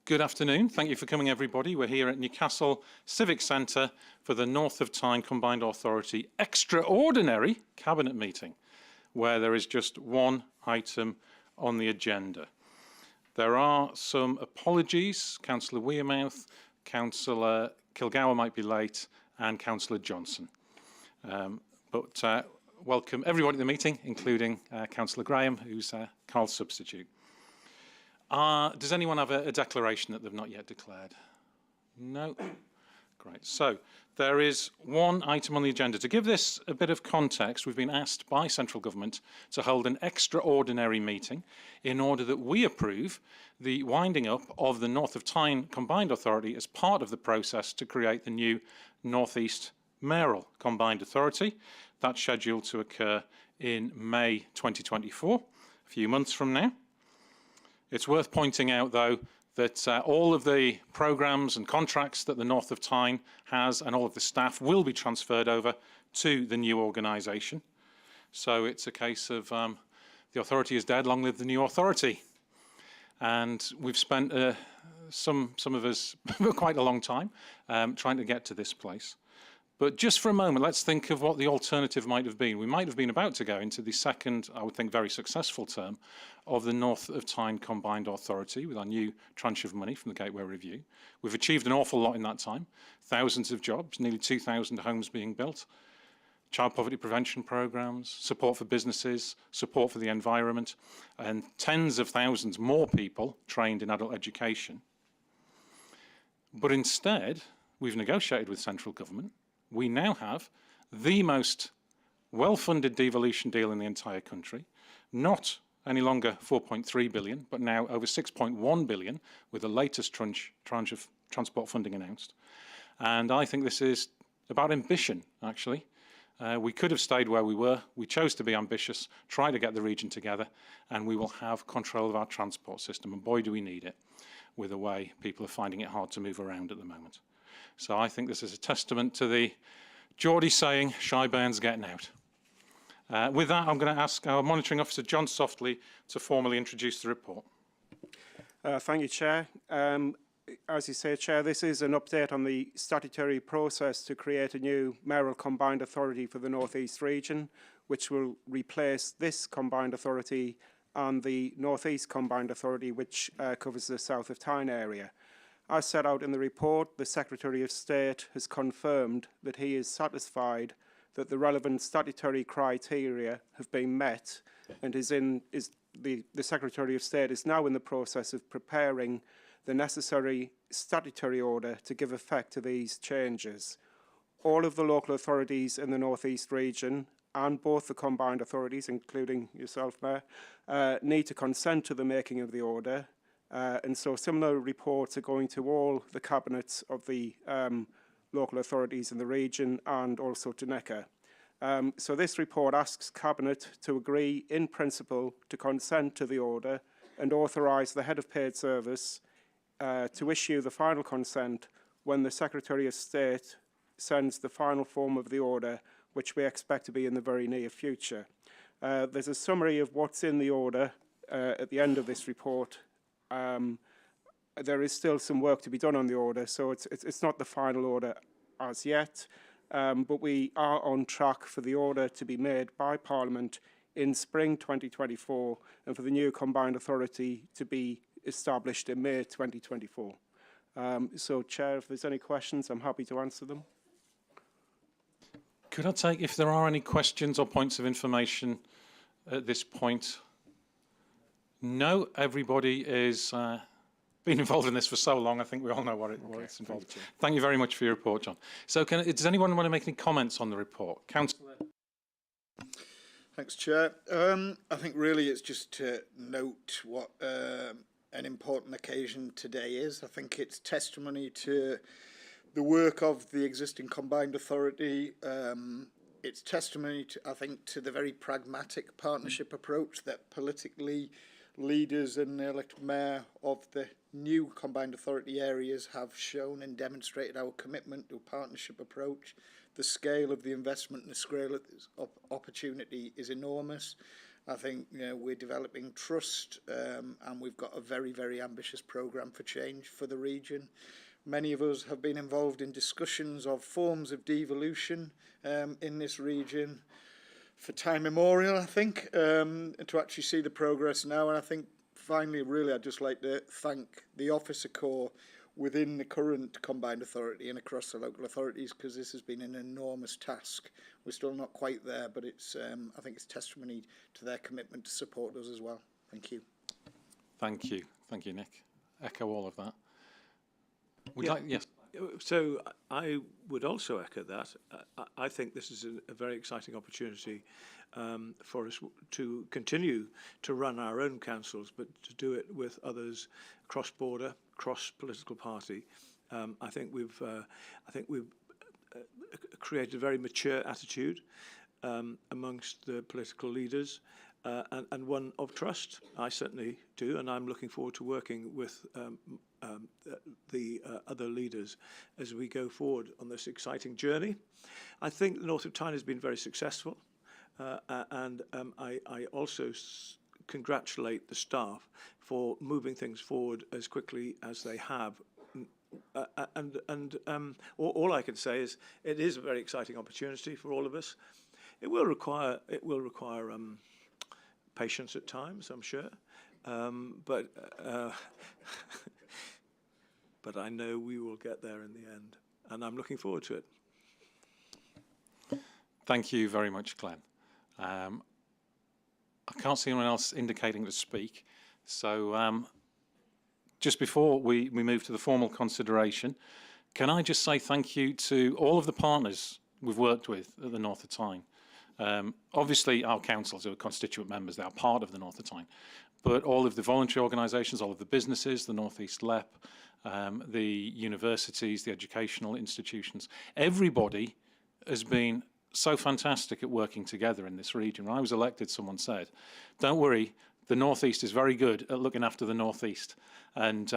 Good afternoon. Thank you for coming, everybody. We're here at Newcastle Civic Centre for the North of Tyne Combined Authority extraordinary Cabinet meeting, where there is just one item on the agenda. There are some apologies. Councillor Wearmouth, Councillor Kilgour might be late, and Councillor Johnson. Welcome everybody to the meeting, including Councillor Graham, who's Carl's substitute. Does anyone have a declaration that they've not yet declared? No? Great. So there is one item on the agenda. To give this a bit of context, we've been asked by central government to hold an extraordinary meeting in order that we approve the winding up of the North of Tyne Combined Authority as part of the process to create the new North East Mayoral Combined Authority. That's scheduled to occur in May 2024, a few months from now. It's worth pointing out, though, that all of the programmes and contracts that the North of Tyne has and all of the staff will be transferred over to the new organisation. So it's a case of the authority is dead, long live the new authority. And we've spent, some of us, quite a long time trying to get to this place. But just for a moment, let's think of what the alternative might have been. We might have been about to go into the second, I would think, very successful term of the North of Tyne Combined Authority with our new tranche of money from the Gateway Review. We've achieved an awful lot in that time. Thousands of jobs, nearly 2,000 homes being built, child poverty prevention programmes, support for businesses, support for the environment, and tens of thousands more people trained in adult education. But instead, we've negotiated with central government. We now have the most well-funded devolution deal in the entire country, not any longer 4.3 billion, but now over 6.1 billion with the latest tranche of transport funding announced. And I think this is about ambition, actually. We could have stayed where we were. We chose to be ambitious, try to get the region together, and we will have control of our transport system. And boy, do we need it, with the way people are finding it hard to move around at the moment. So I think this is a testament to the Geordie saying, shy bairn's getting out. With that, I'm going to ask our monitoring officer, John Softly, to formally introduce the report. Thank you, Chair. As you say, Chair, this is an update on the statutory process to create a new mayoral combined authority for the North East region, which will replace this combined authority and the North East Combined Authority, which covers the South of Tyne area. As set out in the report, the Secretary of State has confirmed that he is satisfied that the relevant statutory criteria have been met, and the Secretary of State is now in the process of preparing the necessary statutory order to give effect to these changes. All of the local authorities in the North East region and both the combined authorities, including yourself, Mayor, need to consent to the making of the order. And so similar reports are going to all the cabinets of the local authorities in the region and also to NTCA. So this report asks Cabinet to agree in principle to consent to the order and authorise the Head of Paid Service to issue the final consent when the Secretary of State sends the final form of the order, which we expect to be in the very near future. There's a summary of what's in the order at the end of this report. There is still some work to be done on the order, so it's not the final order as yet, but we are on track for the order to be made by Parliament in spring 2024 and for the new combined authority to be established in May 2024. So, Chair, if there's any questions, I'm happy to answer them. Could I take, if there are any questions or points of information at this point? No, everybody is been involved in this for so long. I think we all know what it's involved. Thank you very much for your report, John. So, does anyone want to make any comments on the report? Councillor. Thanks, Chair. I think really it's just to note what an important occasion today is. I think it's testimony to the work of the existing combined authority. It's testimony, to, I think, to the very pragmatic partnership approach that politically leaders and the elected mayor of the new combined authority areas have shown and demonstrated our commitment to a partnership approach. The scale of the investment and the scale of this opportunity is enormous. I think we're developing trust, and we've got a very, very ambitious programme for change for the region. Many of us have been involved in discussions of forms of devolution in this region for time immemorial, I think, to actually see the progress now. And I think finally, really, I'd just like to thank the officer corps within the current combined authority and across the local authorities, because this has been an enormous task. We're still not quite there, but it's I think it's testimony to their commitment to support us as well. Thank you. Thank you, Nick. Echo all of that. Yes. So I would also echo that. I think this is a very exciting opportunity for us to continue to run our own councils, but to do it with others cross-border, cross-political party. I think we've created a very mature attitude amongst the political leaders, and one of trust. I certainly do, and I'm looking forward to working with the other leaders as we go forward on this exciting journey. I think the North of Tyne has been very successful, and I also congratulate the staff for moving things forward as quickly as they have. All I can say is it is a very exciting opportunity for all of us. It will require patience at times, I'm sure, but I know we will get there in the end, and I'm looking forward to it. Thank you very much, Glenn. I can't see anyone else indicating to speak, so just before we move to the formal consideration, can I just say thank you to all of the partners we've worked with at the North of Tyne. Obviously, our councils are constituent members, they are part of the North of Tyne, but all of the voluntary organisations, all of the businesses, the North East LEP, the universities, the educational institutions, everybody has been so fantastic at working together in this region. When I was elected, someone said, don't worry, the North East is very good at looking after the North East. And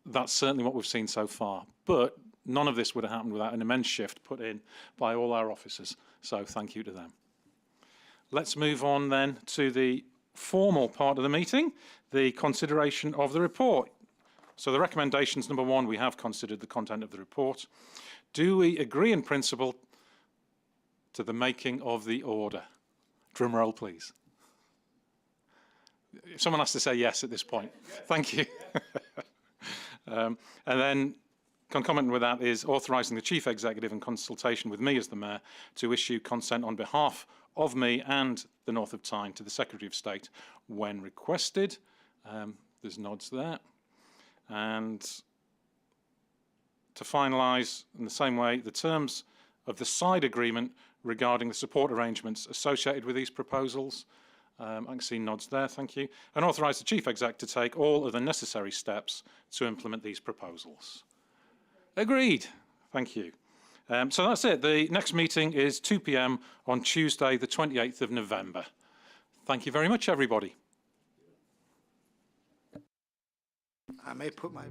that's certainly what we've seen so far. But none of this would have happened without an immense shift put in by all our officers. So thank you to them. Let's move on then to the formal part of the meeting, the consideration of the report. So the recommendations, number one, we have considered the content of the report. Do we agree in principle to the making of the order? Drum roll, please. Someone has to say yes at this point. Thank you. And then concomitant with that is authorising the Chief Executive in consultation with me as the Mayor to issue consent on behalf of me and the North of Tyne to the Secretary of State when requested. There's nods there. And to finalise in the same way the terms of the side agreement regarding the support arrangements associated with these proposals. I can see nods there, thank you. And authorise the Chief Exec to take all of the necessary steps to implement these proposals. Agreed. Thank you. So that's it. The next meeting is 2 p.m. on Tuesday, the 28th of November. Thank you very much, everybody. I may put my...